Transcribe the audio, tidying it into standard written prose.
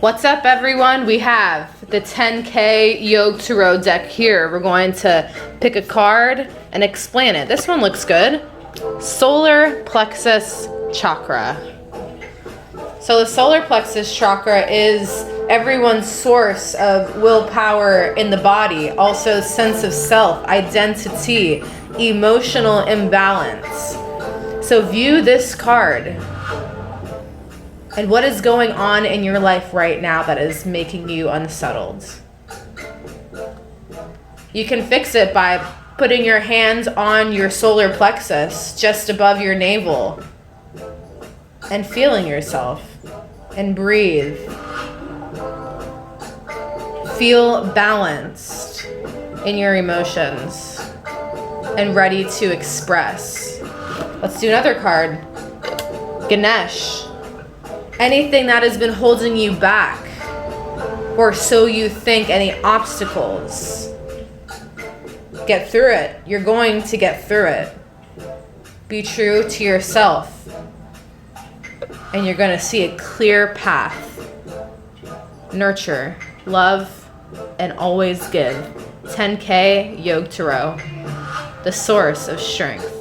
What's up, everyone? We have the 10K Yuj Tarot deck here. We're going to pick a card and explain it. This one looks good. Solar Plexus Chakra. So the solar plexus chakra is everyone's source of willpower in the body, also sense of self, identity, emotional imbalance. So view this card. And what is going on in your life right now that is making you unsettled? You can fix it by putting your hands on your solar plexus just above your navel and feeling yourself and breathe. Feel balanced in your emotions and ready to express. Let's do another card. Ganesh. Anything that has been holding you back, or so you think, any obstacles, get through it. You're going to get through it. Be true to yourself, and you're going to see a clear path. Nurture, love, and always give. 10K Yuj Tarot, the source of strength.